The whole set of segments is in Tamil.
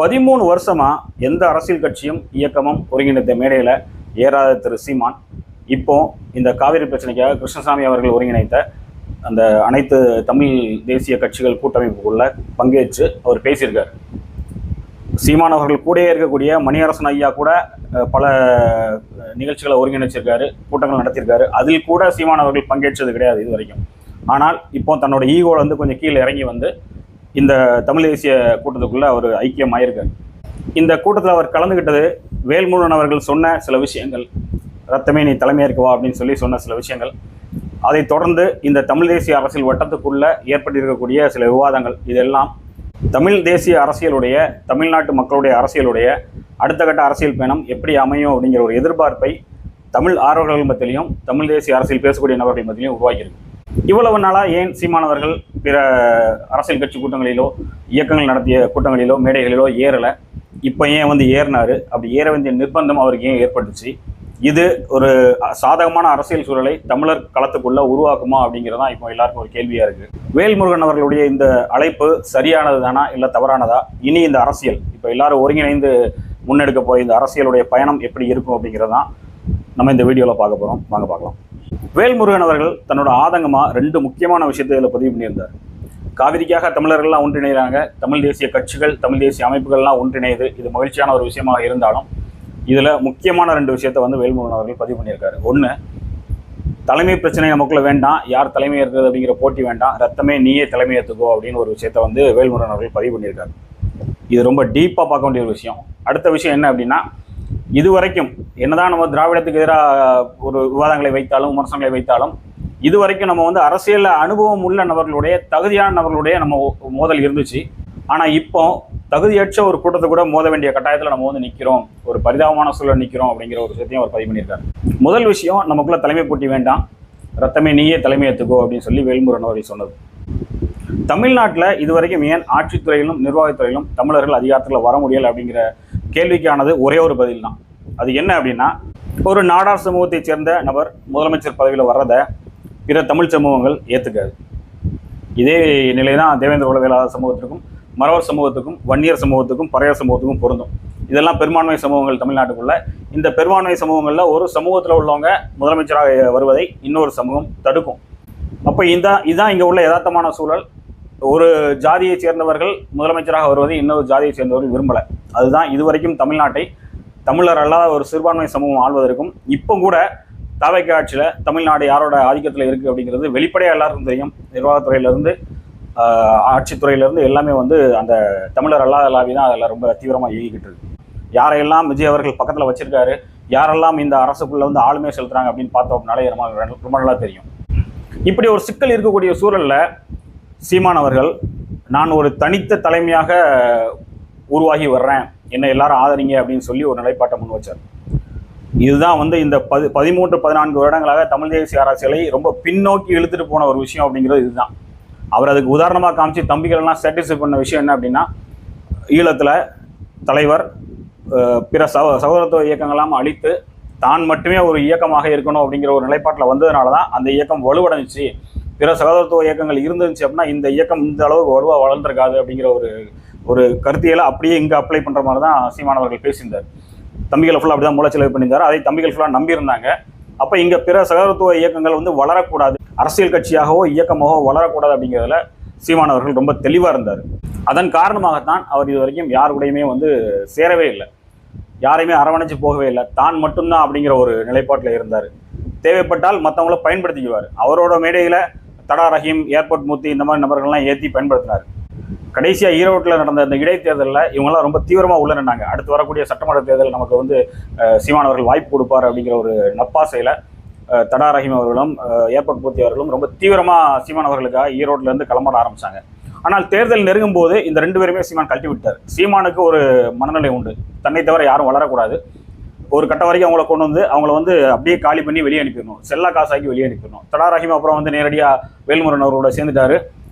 13 வருஷமா எந்த அரசியல் கட்சியும் இயக்கமும் ஒருங்கிணைந்த மேடையில் ஏறாத திரு சீமான் இப்போ இந்த காவிரி பிரச்சனைக்காக கிருஷ்ணசாமி அவர்கள் ஒருங்கிணைத்த அந்த அனைத்து தமிழ் தேசிய கட்சிகள் கூட்டமைப்புக்குள்ள பங்கேற்று அவர் பேசியிருக்கார். சீமான் அவர்கள் கூடயே இருக்கக்கூடிய மணியரசன் ஐயா கூட பல நிகழ்ச்சிகளை ஒருங்கிணைச்சிருக்காரு, கூட்டங்கள் நடத்தியிருக்காரு. அதில் கூட சீமான் அவர்கள் பங்கேற்றது கிடையாது இது வரைக்கும். ஆனால் இப்போ தன்னோட ஈகோவில் வந்து கொஞ்சம் கீழே இறங்கி வந்து இந்த தமிழ் தேசிய கூட்டத்துக்குள்ள அவர் ஐக்கியம் ஆயிருக்கார். இந்த கூட்டத்தில் அவர் கலந்துகிட்டது வேல்முருகன் அவர்கள் சொன்ன சில விஷயங்கள், ரத்தமே நீ தலைமையேற்கவா அப்படின்னு சொல்லி சொன்ன சில விஷயங்கள், அதை தொடர்ந்து இந்த தமிழ் தேசிய அரசியல் வட்டத்துக்குள்ள ஏற்பட்டிருக்கக்கூடிய சில விவாதங்கள், இதெல்லாம் தமிழ் தேசிய அரசியலுடைய, தமிழ்நாட்டு மக்களுடைய அரசியலுடைய அடுத்த கட்ட அரசியல் பயணம் எப்படி அமையும் அப்படிங்கிற ஒரு எதிர்பார்ப்பை தமிழ் ஆர்வலர்கள் மத்தியிலையும் தமிழ் தேசிய அரசியல் பேசக்கூடிய நபர்கள் மத்தியிலையும் உருவாகியிருக்கு. இவ்வளவு நாளாக ஏன் சீமானவர்கள் பிற அரசியல் கட்சி கூட்டங்களிலோ இயக்கங்கள் நடத்திய கூட்டங்களிலோ மேடைகளிலோ ஏறலை? இப்போ ஏன் வந்து ஏறினாரு? அப்படி ஏற வேண்டிய நிர்பந்தம் அவருக்கு ஏன் ஏற்பட்டுச்சு? இது ஒரு சாதகமான அரசியல் சூழலை தமிழர் களத்துக்குள்ள உருவாக்குமா அப்படிங்கிறதா இப்போ எல்லாருக்கும் ஒரு கேள்வியா இருக்கு. வேல்முருகன் அவர்களுடைய இந்த அழைப்பு சரியானது தானா இல்லை தவறானதா? இனி இந்த அரசியல் இப்போ எல்லாரும் ஒருங்கிணைந்து முன்னெடுக்க போய் இந்த அரசியலுடைய பயணம் எப்படி இருக்கும் அப்படிங்கிறதான் நம்ம இந்த வீடியோவில் பார்க்க போகிறோம். வாங்க பார்க்கலாம். வேல்முருகன் அவர்கள் தன்னோட ஆதங்கமாக 2 முக்கியமான விஷயத்தை இதில் பதிவு பண்ணியிருந்தார். காவிரிக்காக தமிழர்கள்லாம் ஒன்றிணைகிறாங்க, தமிழ் தேசிய கட்சிகள் தமிழ் தேசிய அமைப்புகள்லாம் ஒன்றிணையுது, இது மகிழ்ச்சியான ஒரு விஷயமாக இருந்தாலும் இதில் முக்கியமான 2 விஷயத்தை வந்து வேல்முருகன் அவர்கள் பதிவு பண்ணியிருக்காரு. ஒன்று, தலைமை பிரச்சனை நமக்குள்ள வேண்டாம், யார் தலைமை இருக்கிறது அப்படிங்கிற போட்டி வேண்டாம், ரத்தமே நீயே தலைமை ஏற்றுக்கோ அப்படின்னு ஒரு விஷயத்தை வந்து வேல்முருகன் அவர்கள் பதிவு பண்ணியிருக்காரு. இது ரொம்ப டீப்பாக பார்க்க வேண்டிய ஒரு விஷயம். அடுத்த விஷயம் என்ன அப்படின்னா, இதுவரைக்கும் என்னதான் நம்ம திராவிடத்துக்கு எதிராக ஒரு விவாதங்களை வைத்தாலும் விமர்சனங்களை வைத்தாலும் இதுவரைக்கும் நம்ம வந்து அரசியல் அனுபவம் உள்ள நபர்களுடைய, தகுதியான நபர்களுடைய நம்ம மோதல் இருந்துச்சு. ஆனால் இப்போ தகுதியற்ற ஒரு கூட்டத்தை கூட மோத வேண்டிய கட்டாயத்தில் நம்ம வந்து நிற்கிறோம், ஒரு பரிதாபமான சூழல் நிற்கிறோம் அப்படிங்கிற ஒரு விஷயத்தையும் அவர் பதிவு பண்ணியிருக்காரு. முதல் விஷயம், நமக்குள்ள தலைமை போட்டி வேண்டாம், ரத்தமே நீயே தலைமை ஏற்றுக்கோ அப்படின்னு சொல்லி வேல்முருகன் அவர்கள் சொன்னது. தமிழ்நாட்டில் இதுவரைக்கும் ஏன் ஆட்சித்துறையிலும் நிர்வாகத்துறையிலும் தமிழர்கள் அதிகாரத்தில் வர முடியலை அப்படிங்கிற கேள்விக்கானது ஒரே ஒரு பதில் தான். அது என்ன அப்படின்னா, ஒரு நாடார் சமூகத்தைச் சேர்ந்த நபர் முதலமைச்சர் பதவியில் வர்றதை பிற தமிழ் சமூகங்கள் ஏற்றுக்காது. இதே நிலை தான் தேவேந்திர குல வேளாளர் சமூகத்திற்கும், மறவர் சமூகத்துக்கும், வன்னியர் சமூகத்துக்கும், பறையர் சமூகத்துக்கும் பொருந்தும். இதெல்லாம் பெரும்பான்மை சமூகங்கள் தமிழ்நாட்டுக்குள்ள. இந்த பெரும்பான்மை சமூகங்களில் ஒரு சமூகத்தில் உள்ளவங்க முதலமைச்சராக வருவதை இன்னொரு சமூகம் தடுக்கும். அப்போ இதுதான் இங்கே உள்ள யதார்த்தமான சூழல். ஒரு ஜாதியை சேர்ந்தவர்கள் முதலமைச்சராக வருவதை இன்னொரு ஜாதியை சேர்ந்தவர்கள் விரும்பலை. அதுதான் இதுவரைக்கும் தமிழ்நாட்டை தமிழர் அல்லாத ஒரு சிறுபான்மை சமூகம் ஆள்வதற்கும் இப்போ கூட தவைக்கு ஆட்சியில் தமிழ்நாடு யாரோட ஆதிக்கத்தில் இருக்குது அப்படிங்கிறது வெளிப்படையாக எல்லாருக்கும் தெரியும். நிர்வாகத்துறையிலேருந்து ஆட்சித்துறையிலேருந்து எல்லாமே வந்து அந்த தமிழர் அல்லாத லாபி தான் அதில் ரொம்ப தீவிரமாக இயங்கிக்கிட்டு இருக்கு. யாரையெல்லாம் விஜய் அவர்கள் பக்கத்தில் வச்சிருக்காரு, யாரெல்லாம் இந்த அரசுக்குள்ளே வந்து ஆளுமை செலுத்துறாங்க அப்படின்னு பார்த்தோம்னாலே ரொம்ப நல்லா தெரியும். இப்படி ஒரு சிக்கல் இருக்கக்கூடிய சூழலில் சீமான் அவர்கள் நான் ஒரு தனித்த தலைமையாக உருவாகி வர்றேன், என்னை எல்லாரும் ஆதரிங்க அப்படின்னு சொல்லி ஒரு நிலைப்பாட்டை முன் வச்சார். இதுதான் வந்து இந்த 13-14 வருடங்களாக தமிழ் தேசிய அரசியலை ரொம்ப பின்னோக்கி இழுத்துட்டு போன ஒரு விஷயம் அப்படிங்கிறது இதுதான். அவர் அதுக்கு உதாரணமாக காமிச்சு தம்பிகளெல்லாம் சாட்டிஸ்ஃபை பண்ண விஷயம் என்ன அப்படின்னா, ஈழத்தில் தலைவர் பிற சகோதரத்துவ இயக்கங்கள்லாம் அழித்து தான் மட்டுமே ஒரு இயக்கமாக இருக்கணும் அப்படிங்கிற ஒரு நிலைப்பாட்டில் வந்ததுனால தான் அந்த இயக்கம் வலுவடைஞ்சிச்சு. பிற சகோதரத்துவ இயக்கங்கள் இருந்துச்சு அப்படின்னா இந்த இயக்கம் இந்த அளவுக்கு வலுவாக வளர்ந்துருக்காது அப்படிங்கிற ஒரு கருத்தியலை அப்படியே இங்கே அப்ளை பண்ணுற மாதிரி தான் சீமானவர்கள் பேசியிருந்தார். தம்பிகளை ஃபுல்லாக அப்படி தான் மூலச்செலவு பண்ணியிருந்தார். அதை தம்பிகள் ஃபுல்லாக நம்பியிருந்தாங்க. அப்போ இங்கே பிற சகோதரத்துவ இயக்கங்கள் வந்து வளரக்கூடாது, அரசியல் கட்சியாகவோ இயக்கமாகவோ வளரக்கூடாது அப்படிங்கிறதுல சீமானவர்கள் ரொம்ப தெளிவாக இருந்தார். அதன் காரணமாகத்தான் அவர் இது வரைக்கும் யார் கூடயுமே வந்து சேரவே இல்லை, யாரையுமே அரவணைச்சு போகவே இல்லை, தான் மட்டும்தான் அப்படிங்கிற ஒரு நிலைப்பாட்டில் இருந்தார். தேவைப்பட்டால் மற்றவங்கள பயன்படுத்திக்குவார். அவரோட மேடையில் தடா ரஹீம், ஏர்போர்ட் மூர்த்தி இந்த மாதிரி நபர்கள்லாம் ஏற்றி பயன்படுத்தினார். கடைசியாக ஈரோட்டில் நடந்த இந்த இடைத்தேர்தலில் இவங்கெல்லாம் ரொம்ப தீவிரமாக உள்ள நின்றாங்க. அடுத்து வரக்கூடிய சட்டமன்ற தேர்தல் நமக்கு வந்து சீமான் அவர்கள் வாய்ப்பு கொடுப்பார் அப்படிங்கிற ஒரு நப்பாசையில் தடா ரஹீம் அவர்களும் ஏர்போர்ட் மூர்த்தி அவர்களும் ரொம்ப தீவிரமாக சீமான் அவர்களுக்காக ஈரோட்டிலேருந்து கிளம்ப ஆரம்பித்தாங்க. ஆனால் தேர்தல் நெருங்கும் போது இந்த 2 பேருமே சீமான் கழட்டி விட்டார். சீமானுக்கு ஒரு மனநிலை உண்டு, தன்னை தவிர யாரும் வளரக்கூடாது, ஒரு கட்ட வரைக்கும் அவங்கள கொண்டு வந்து அவங்கள வந்து அப்படியே காலி பண்ணி வெளியே அனுப்பிடணும், செல்லா காசாக்கி வெளியே அனுப்பிடணும். தடா ரஹீம் அப்புறம் வந்து நேரடியாக வேல்முருகன் அவர்களோட சேர்ந்துட்டாரு.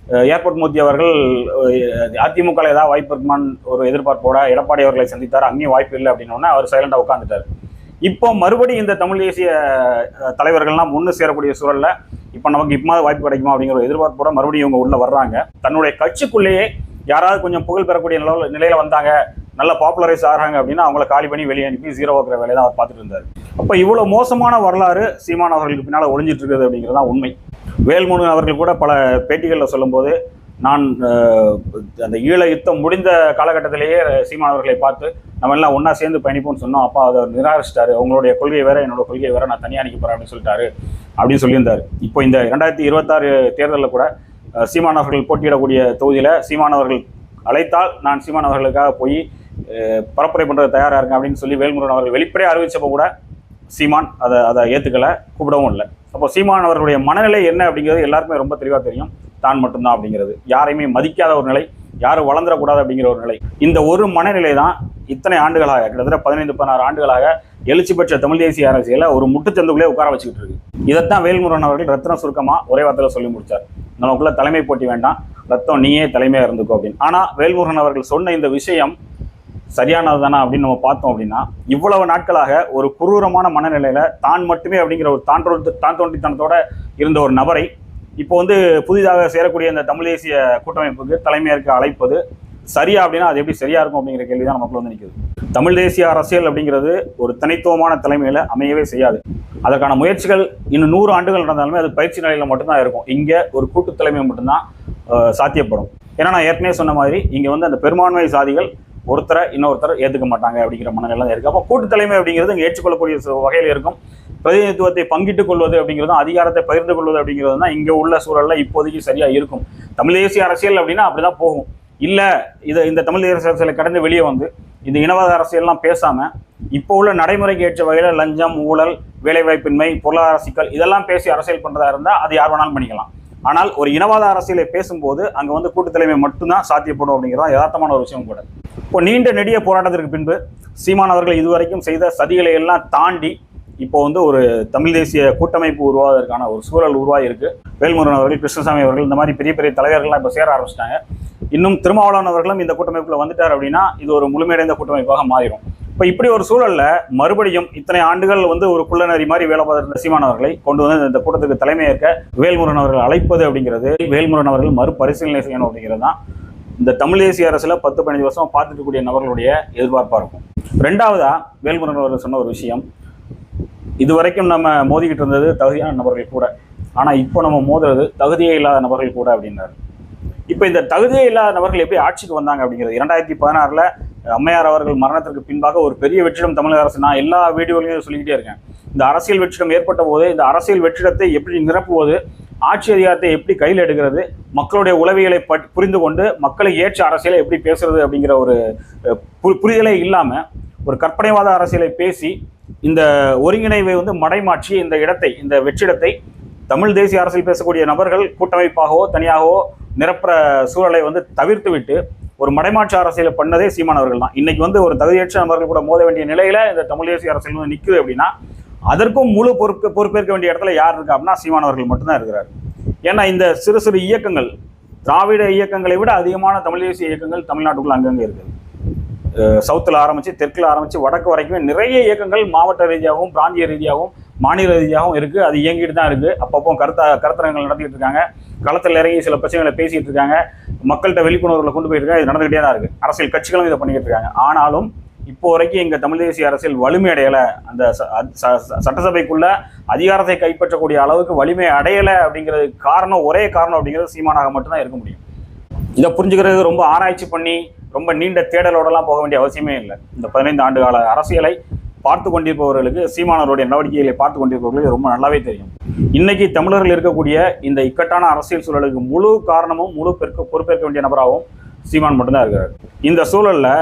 ஏர்போர்ட் மூர்த்தி அவர்கள் அதிமுக ஏதாவது வாய்ப்பு இருக்குமான்னு ஒரு எதிர்பார்ப்போட எடப்பாடி அவர்களை சந்தித்தார். அங்கேயும் வாய்ப்பு இல்லை அப்படின்னோடனே அவர் சைலண்டாக உட்காந்துட்டார். இப்போ மறுபடியும் இந்த தமிழ் தேசிய தலைவர்கள்லாம் ஒன்று சேரக்கூடிய சூழலில் இப்போ நமக்கு இப்போது வாய்ப்பு கிடைக்குமா அப்படிங்கிற ஒரு எதிர்பார்ப்போட மறுபடியும் இவங்க உள்ளே வர்றாங்க. தன்னுடைய கட்சிக்குள்ளேயே யாராவது கொஞ்சம் புகழ் பெறக்கூடிய நிலையில் வந்தாங்க, நல்ல பாப்புலரைஸ் ஆகிறாங்க அப்படின்னா அவங்கள காலி பண்ணி வெளியே அனுப்பி ஜீரோ வைக்கிற வேலையை தான் அவர் பார்த்துட்டு இருந்தார். அப்போ இவ்வளோ மோசமான வரலாறு சீமான் அவர்களுக்கு பின்னால் ஒளிஞ்சிட்டு இருக்குது அப்படிங்கிறது தான் உண்மை. வேல்முருகன் அவர்கள் கூட பல பேட்டிகளில் சொல்லும்போது, நான் அந்த ஈழ யுத்தம் முடிந்த காலகட்டத்திலேயே சீமான் அவர்களை பார்த்து நம்ம எல்லாம் ஒன்றா சேர்ந்து பயணிப்போம்னு சொன்னோம். அப்போ அதை நிராகரிச்சிட்டாரு. அவங்களுடைய கொள்கை வேற, என்னோட கொள்கை வேற, நான் தனியாக நிற்க போகிறேன் அப்படின்னு சொல்லிட்டாரு அப்படின்னு சொல்லியிருந்தார். இப்போ இந்த 2026 தேர்தலில் கூட சீமான் அவர்கள் போட்டியிடக்கூடிய தொகுதியில் சீமான் அவர்கள் அழைத்தால் நான் சீமான் அவர்களுக்காக போய் பரப்புரை பண்ணுறது தயாராக இருக்கேன் அப்படின்னு சொல்லி வேல்முருகன் அவர்கள் வெளிப்படையாக அறிவிச்சப்போ கூட சீமான் அதை ஏற்றுக்கலை, கூப்பிடவும் இல்லை. அப்போ சீமான் அவர்களுடைய மனநிலை என்ன அப்படிங்கிறது எல்லாருக்குமே ரொம்ப தெளிவாக தெரியும். தான் மட்டும்தான் அப்படிங்கிறது, யாரையுமே மதிக்காத ஒரு நிலை, யாரும் வளர்ந்துடக்கூடாது அப்படிங்கிற ஒரு நிலை. இந்த ஒரு மனநிலை தான் இத்தனை ஆண்டுகளாக, கிட்டத்தட்ட 15-16 ஆண்டுகளாக எழுச்சி பெற்ற தமிழ் தேசிய அரசியலை ஒரு முட்டுச்சந்துக்குள்ளே உட்கார வச்சுக்கிட்டு இருக்கு. இதைத்தான் வேல்முருகன் அவர்கள் ரத்ன சுருக்கமாக ஒரே வார்த்தையில் சொல்லி முடித்தார். நமக்குள்ள தலைமை போட்டி வேண்டாம், ரத்தம் நீயே தலைமையாக இருந்துக்கோ அப்படின்னு. ஆனால் வேல்முருகன் அவர்கள் சொன்ன இந்த விஷயம் சரியானது தானே அப்படின்னு நம்ம பார்த்தோம் அப்படின்னா, இவ்வளவு நாட்களாக ஒரு குரூரமான மனநிலையில தான் மட்டுமே அப்படிங்கிற ஒரு தான் தோன்றித்தனத்தோட இருந்த ஒரு நபரை இப்போ புதிதாக சேரக்கூடிய இந்த தமிழ் தேசிய கூட்டமைப்புக்கு தலைமையேற்க அழைப்பது சரியா அப்படின்னா அது எப்படி சரியா இருக்கும் அப்படிங்கிற கேள்விதான் நமக்குள்ள நிற்குது. தமிழ் தேசிய அரசியல் அப்படிங்கிறது ஒரு தனித்துவமான தலைமையில அமையவே செய்யாது. அதற்கான முயற்சிகள் இன்னும் 100 ஆண்டுகள் நடந்தாலுமே அது பயிற்சி நிலையில மட்டும்தான் இருக்கும். இங்க ஒரு கூட்டு தலைமை மட்டும்தான் சாத்தியப்படும். ஏன்னா நான் ஏற்கனவே சொன்ன மாதிரி இங்க அந்த பெரும்பான்மை சாதிகள் ஒருத்தரை இன்னொருத்தர் ஏற்றுக்க மாட்டாங்க அப்படிங்கிற மனநிலை தான் இருக்குது. அப்போ கூட்டு தலைமை அப்படிங்கிறது இங்கே ஏற்றுக்கொள்ளக்கூடிய வகையில் இருக்கும். பிரதிநிதித்துவத்தை பங்கிட்டுக் கொள்வது அப்படிங்கிறதும் அதிகாரத்தை பகிர்ந்து கொள்வது அப்படிங்கிறது தான் இங்கே உள்ள சூழலில் இப்போதைக்கு சரியாக இருக்கும். தமிழ் தேசிய அரசியல் அப்படின்னா அப்படி தான் போகும். இல்லை இந்த தமிழ் தேசிய அரசியலை கடந்து வெளியே இந்த இனவாத அரசியல்லாம் பேசாமல் இப்போ உள்ள நடைமுறைக்கு ஏற்ற வகையில் லஞ்சம், ஊழல், வேலைவாய்ப்பின்மை, பொருளாதார சிக்கல் இதெல்லாம் பேசி அரசியல் பண்ணுறதா இருந்தால் அது யார் வேணாலும் பண்ணிக்கலாம். ஆனால் ஒரு இனவாத அரசியலை பேசும்போது அங்கே கூட்டு தலைமை மட்டும்தான் சாத்தியப்படும் அப்படிங்கிறதான் யதார்த்தமான ஒரு விஷயம் கூட. இப்போ நீண்ட நெடிய போராட்டத்திற்கு பின்பு சீமான் அவர்கள் இதுவரைக்கும் செய்த சதிகளை எல்லாம் தாண்டி இப்போ ஒரு தமிழ் தேசிய கூட்டமைப்பு உருவாவதற்கான ஒரு சூழல் உருவாகி இருக்கு. வேல்முருகன் அவர்கள், கிருஷ்ணசாமி அவர்கள், இந்த மாதிரி பெரிய பெரிய தலைவர்கள்லாம் இப்போ சேர ஆரம்பிச்சிட்டாங்க. இன்னும் திருமாவளவன் அவர்களும் இந்த கூட்டமைப்புல வந்துட்டார் அப்படின்னா இது ஒரு முழுமையடைந்த கூட்டமைப்பாக மாறிடும். இப்போ இப்படி ஒரு சூழல்ல மறுபடியும் இத்தனை ஆண்டுகள் ஒரு குள்ளநரி மாதிரி வேலை பார்த்த சீமான் அவர்களை கொண்டு இந்த கூட்டத்துக்கு தலைமையேற்க வேல்முருகன் அவர்கள் அழைப்பது அப்படிங்கிறது வேல்முருகன் அவர்கள் மறுபரிசீலனை செய்யணும் அப்படிங்கிறது தான் இந்த தமிழ் தேசிய அரசுல 10-15 வருஷம் பார்த்துட்டு கூடிய நபர்களுடைய எதிர்பார்ப்பாக இருக்கும். ரெண்டாவதா வேல்முருகன் அவர்கள் சொன்ன ஒரு விஷயம், இதுவரைக்கும் நம்ம மோதிக்கிட்டு இருந்தது தகுதியான நபர்கள் கூட, ஆனால் இப்போ நம்ம மோதுறது தகுதியே இல்லாத நபர்கள் கூட அப்படின்னாரு. இப்போ இந்த தகுதியே இல்லாத நபர்கள் எப்படி ஆட்சிக்கு வந்தாங்க அப்படிங்கிறது 2016 அம்மையார் அவர்கள் மரணத்திற்கு பின்பாக ஒரு பெரிய வெற்றிடம் தமிழக அரசு, நான் எல்லா வீடியோலையும் சொல்லிக்கிட்டே இருக்கேன். இந்த அரசியல் வெற்றிடம் ஏற்பட்ட போது இந்த அரசியல் வெற்றிடத்தை எப்படி நிரப்புவது, ஆட்சி அதிகாரத்தை எப்படி கையில் எடுக்கிறது, மக்களுடைய உளவியலை புரிந்து கொண்டு மக்களை ஏற்ற அரசியலை எப்படி பேசுறது அப்படிங்கிற ஒரு புரிதலே இல்லாமல் ஒரு கற்பனைவாத அரசியலை பேசி இந்த ஒருங்கிணைவை மடைமாற்றி இந்த இடத்தை, இந்த வெற்றிடத்தை தமிழ் தேசிய அரசியல் பேசக்கூடிய நபர்கள் கூட்டமைப்பாகவோ தனியாகவோ நிரப்புற சூழலை தவிர்த்து விட்டு ஒரு மடைமாற்று அரசியலை பண்ணதே சீமான் அவர்கள் தான். இன்னைக்கு ஒரு தகுதியற்ற நபர்கள் கூட மோத வேண்டிய நிலையில இந்த தமிழ் தேசிய அரசியல் நிற்குது அப்படின்னா அதற்கும் முழு பொறுப்பேற்க வேண்டிய இடத்துல யார் இருக்கா அப்படின்னா சீமான் அவர்கள் மட்டும்தான் இருக்கிறார். ஏன்னா இந்த சிறு சிறு இயக்கங்கள், திராவிட இயக்கங்களை விட அதிகமான தமிழ் தேசிய இயக்கங்கள் தமிழ்நாட்டுக்குள்ள அங்கங்கே இருக்குது. சவுத்தில் ஆரம்பித்து தெற்கில் ஆரம்பித்து வடக்கு வரைக்குமே நிறைய இயக்கங்கள் மாவட்ட ரீதியாகவும் பிராந்திய ரீதியாகவும் மாநில ரீதியாகவும் இருக்குது. அது இயங்கிட்டு தான் இருக்குது. அப்பப்போ கருத்தரங்கள் நடத்திட்டு இருக்காங்க, களத்தில் இறங்கி சில பிரச்சனைகளை பேசிகிட்டு இருக்காங்க, மக்கள்கிட்ட விழிப்புணர்வுகளை கொண்டு போயிட்டு இருக்காங்க. இது நடந்துகிட்டே தான் இருக்குது. அரசியல் கட்சிகளும் இதை பண்ணிக்கிட்டு இருக்காங்க. ஆனாலும் இப்போ வரைக்கும் எங்கள் தமிழ் தேசிய அரசியல் வலிமை அடையலை, அந்த சட்டசபைக்குள்ள அதிகாரத்தை கைப்பற்றக்கூடிய அளவுக்கு வலிமை அடையலை அப்படிங்கிறதுக்கு காரணம், ஒரே காரணம் அப்படிங்கிறது சீமானாக மட்டும்தான் இருக்க முடியும். இதை புரிஞ்சுக்கிறது ரொம்ப ஆராய்ச்சி பண்ணி ரொம்ப நீண்ட தேடலோடலாம் போக வேண்டிய அவசியமே இல்லை. இந்த 15 ஆண்டு கால அரசியலை பார்த்து கொண்டிருப்பவர்களுக்கு, சீமானவருடைய நடவடிக்கைகளை பார்த்து கொண்டிருப்பவர்களுக்கு ரொம்ப நல்லாவே தெரியும். இன்னைக்கு தமிழர்கள் இருக்கக்கூடிய இந்த இக்கட்டான அரசியல் சூழலுக்கு முழு காரணமும் முழு பொறுப்பேற்க வேண்டிய நபராகவும் சீமான் மட்டும்தான் இருக்கிறார். இந்த சூழலில்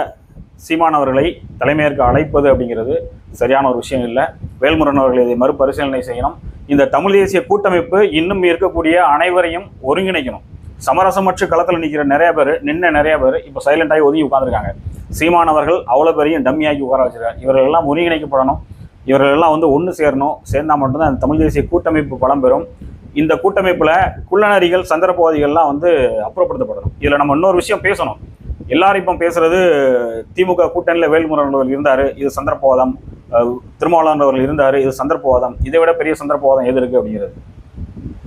சீமான் அவர்களை தலைமையேற்க அழைப்பது அப்படிங்கிறது சரியான ஒரு விஷயம் இல்லை. வேல்முருகன் அவர்கள் இதை மறுபரிசீலனை செய்யணும். இந்த தமிழ் தேசிய கூட்டமைப்பு இன்னும் இருக்கக்கூடிய அனைவரையும் ஒருங்கிணைக்கணும். சமரசமற்று களத்தில் நிற்கிற நிறைய பேர் இப்போ சைலண்டாகி ஒதுங்கி உட்காந்துருக்காங்க. சீமான் அவர்கள் அவ்வளோ பேரையும் டம்மியாக்கி உட்கார வச்சிருக்காங்க. இவர்கள் எல்லாம் ஒருங்கிணைக்கப்படணும், இவர்கள் எல்லாம் ஒன்று சேரணும். சேர்ந்தால் மட்டும்தான் அந்த தமிழ் தேசிய கூட்டமைப்பு பலம் பெறும். இந்த கூட்டமைப்பில் குள்ளநரிகள், சந்திரபோதிகள்லாம் அப்புறப்படுத்தப்படணும். இதில் நம்ம இன்னொரு விஷயம் பேசணும். எல்லாரும் இப்போ பேசுறது திமுக கூட்டணியில் வேல்முருகன் அவர்கள் இருந்தார், இது சந்திரபோதம், திருமாவளவன் அவர்கள் இருந்தார், இது சந்திரபோதம், இதை விட பெரிய சந்திரபோதம் எது இருக்குது அப்படிங்கிறது.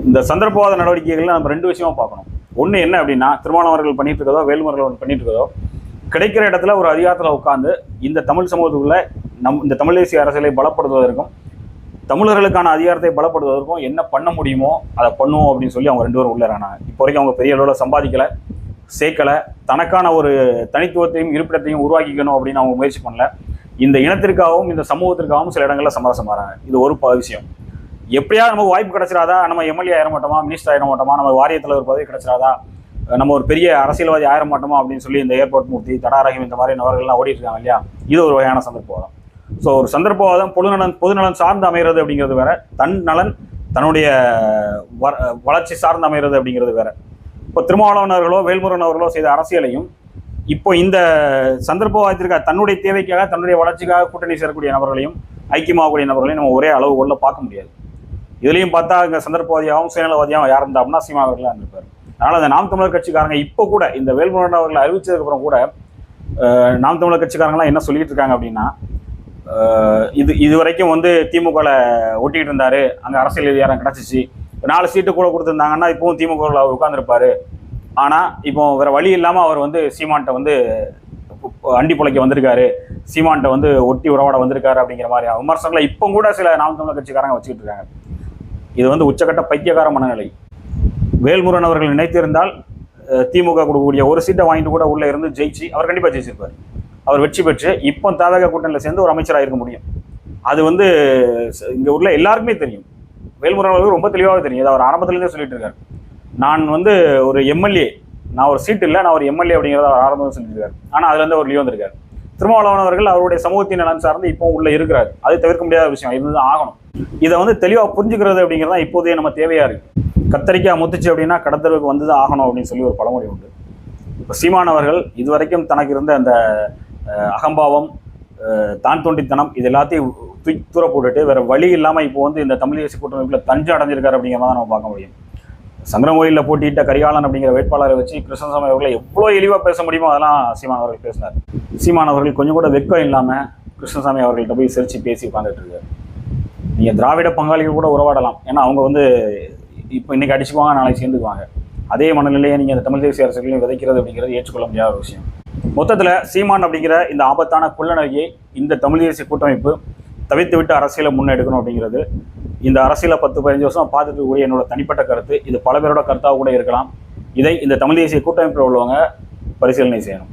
இந்த சந்திரபோத நடவடிக்கைகள்லாம் நம்ம 2 விஷயமா பார்க்கணும். ஒன்று என்ன அப்படின்னா, திருமாவளவன் அவர்கள் பண்ணிட்டு இருக்கதோ வேல்முருகன் அவர்கள் பண்ணிட்டு இருக்கதோ கிடைக்கிற இடத்துல ஒரு அதிகாரத்தில் உட்கார்ந்து இந்த தமிழ் சமூகத்துக்குள்ள இந்த தமிழ் தேசிய அரசியலை பலப்படுத்துவதற்கும் தமிழர்களுக்கான அதிகாரத்தை பலப்படுத்துவதற்கும் என்ன பண்ண முடியுமோ அதை பண்ணுவோம் அப்படின்னு சொல்லி அவங்க 2 பேரும் உள்ளாரானாங்க. இப்போ வரைக்கும் அவங்க பெரிய அளவில் சம்பாதிக்கலை, சேர்க்கலை, தனக்கான ஒரு தனித்துவத்தையும் இருப்பிடத்தையும் உருவாக்கிக்கணும் அப்படின்னு அவங்க முயற்சி பண்ணல. இந்த இனத்திற்காகவும் இந்த சமூகத்திற்காகவும் சில இடங்களில் சமரசம் வராங்க. இது ஒரு விஷயம். எப்படியாவது நமக்கு வாய்ப்பு கிடைச்சிடாதா, நம்ம எம்எல்ஏ ஆயிட மாட்டோமா, மினிஸ்டர் ஆயிட மாட்டோமா, நம்ம வாரியத்தில் ஒரு பதவி கிடைச்சிடாதா, நம்ம ஒரு பெரிய அரசியல்வாதி ஆயிட மாட்டோமா அப்படின்னு சொல்லி இந்த ஏர்போர்ட் மூர்த்தி, தடாரகம் இந்த மாதிரி நபர்கள்லாம் ஓடிட்டு இருக்காங்க இல்லையா. இது ஒரு வகையான சந்தர்ப்பவாதம். ஸோ ஒரு சந்தர்ப்பவாதம் பொதுநலன் சார்ந்து அமைகிறது அப்படிங்கிறது வேற, தன் நலன் தன்னுடைய வளர்ச்சி சார்ந்து அமைகிறது அப்படிங்கிறது வேற. இப்போ திருமாவளவன் அவர்களோ வேல்முருகன் அவர்களோ செய்த அரசியலையும் இப்போ இந்த சந்தர்ப்பவாதத்திற்காக தன்னுடைய தேவைக்காக தன்னுடைய வளர்ச்சிக்காக கூட்டணி சேரக்கூடிய நபர்களையும் ஐக்கியமாகக்கூடிய நபர்களையும் நம்ம ஒரே அளவுகோல்ல பார்க்க முடியாது. இதுலையும் பார்த்தா இங்கே சந்தர்ப்பவாதியாகவும் சுயநலவாதியாகவும் யார் இருந்தா சீமா அவர்களாக இருந்திருப்பார். அதனால் அந்த நாம் தமிழர் கட்சிக்காரங்க இப்போ கூட இந்த வேல்முருகன் அவர்களை அறிவிச்சதுக்கப்புறம் கூட நாம் தமிழர் கட்சிக்காரங்களாம் என்ன சொல்லிட்டு இருக்காங்க அப்படின்னா, இது வரைக்கும் வந்து திமுகவில் ஒட்டிகிட்டு இருந்தாரு, அங்கே அரசியல் அதிகாரம் கிடச்சிச்சு, 4 சீட்டு கூட கொடுத்துருந்தாங்கன்னா இப்போவும் திமுகவில் அவர் உட்காந்துருப்பாரு. ஆனால் இப்போ வேற வழி இல்லாமல் அவர் வந்து சீமான்ட்ட வந்து அண்டி பிழைக்க வந்திருக்காரு, சீமான்ட்ட வந்து ஒட்டி உறவாட வந்திருக்காரு அப்படிங்கிற மாதிரி விமர்சனங்களை இப்போ கூட சில நாம் தமிழர் கட்சிக்காரங்க வச்சுக்கிட்டு இருக்காங்க. இது வந்து உச்சக்கட்ட பைத்தியக்கார மனநிலை. வேல்முருகன் அவர்கள் நினைத்திருந்தால் திமுக கொடுக்கக்கூடிய 1 சீட்டை வாங்கிட்டு கூட உள்ளே இருந்து ஜெயிச்சு அவர் கண்டிப்பாக ஜெயிச்சிருப்பார். அவர் வெற்றி பெற்று இப்போ தவேக கூட்டணியில் சேர்ந்து ஒரு அமைச்சராக இருக்க முடியும். அது வந்து இங்கே உள்ள எல்லாருக்குமே தெரியும். வேல்முருகன் அவர்கள் ரொம்ப தெளிவாக தெரியும். இதை அவர் ஆரம்பத்துலேருந்தே சொல்லிட்டு இருக்காரு. நான் வந்து ஒரு எம்எல்ஏ, நான் ஒரு சீட்டு இல்லை, நான் ஒரு எம்எல்ஏ அப்படிங்கிறத அவர் ஆரம்பத்தில் சொல்லிட்டு இருக்காரு. ஆனால் அதுலேருந்து அவர் வெளியே வந்திருக்காரு. திருமாவளவன் அவர்கள் அவருடைய சமூகத்தின் நலன் சார்ந்து இப்போ உள்ளே இருக்கிறார். அது தவிர்க்க முடியாத விஷயம், இதுதான் ஆகணும். இதை வந்து தெளிவாக புரிஞ்சுக்கிறது அப்படிங்கிறது தான் இப்போதைய நம்ம தேவையாக இருக்குது. கத்தரிக்காய் முத்துச்சு அப்படின்னா கடத்தலுக்கு வந்து தான் ஆகணும் அப்படின்னு சொல்லி ஒரு பழமொழி உண்டு. இப்போ சீமான் அவர்கள் இதுவரைக்கும் தனக்கு இருந்த அந்த அகம்பாவம், தான் தோண்டித்தனம், இது எல்லாத்தையும் தூர போட்டுட்டு வேற வழி இல்லாமல் இப்போ வந்து இந்த தமிழ் தேசிய கூட்டமைப்பில் தஞ்சம் அடைஞ்சிருக்காரு அப்படிங்கிற மாதிரி நம்ம பார்க்க முடியும். சங்கரங்கோயிலில் போட்டியிட்ட கரிகாலன் அப்படிங்கிற வேட்பாளரை வச்சு கிருஷ்ணசாமி அவர்களை எவ்வளோ இழிவாக பேச முடியுமோ அதெல்லாம் சீமான் அவர்கள் பேசினார். சீமான் அவர்கள் கொஞ்சம் கூட வெட்கம் இல்லாமல் கிருஷ்ணசாமி அவர்கள்ட்ட போய் சிரிச்சு பேசி உட்காந்துட்டு இருக்காரு. நீங்கள் திராவிட பங்காளிகள் கூட உறவாடலாம், ஏன்னா அவங்க வந்து இப்போ இன்னைக்கு அடிச்சுக்குவாங்க, நாளைக்கு சேர்ந்துக்குவாங்க. அதே மனநிலையை நீங்கள் இந்த தமிழ் தேசிய அரசுகளையும் விதைக்கிறது அப்படிங்கிறது ஏற்றுக்கொள்ள முடியாத ஒரு விஷயம். மொத்தத்தில் சீமான் அப்படிங்கிற இந்த ஆபத்தான குள்ளநகையை இந்த தமிழ் தேசிய கூட்டமைப்பு தவிர்த்து விட்டு அரசியலை முன்னெடுக்கணும் அப்படிங்கிறது இந்த அரசியலை 10-15 வருஷம் பார்த்துட்டு கூடிய என்னோட தனிப்பட்ட கருத்து. இது பல பேரோட கருத்தாக கூட இருக்கலாம். இதை இந்த தமிழ் தேசிய கூட்டமைப்பில் உள்ளவங்க பரிசீலனை செய்யணும்.